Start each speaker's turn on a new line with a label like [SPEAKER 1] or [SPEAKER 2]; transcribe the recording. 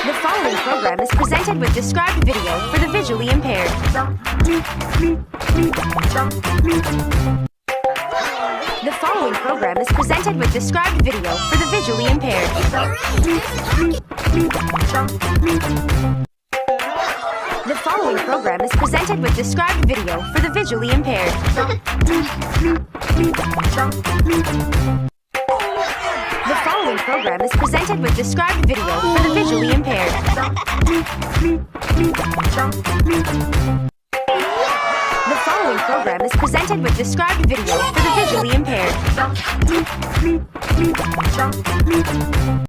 [SPEAKER 1] The following program is presented with described video for the visually impaired. The following program is presented with described video for the visually impaired. The following program is presented with described video for the visually impaired. The following program is presented with described video for the visually impaired. The following program is presented with described video for the visually impaired.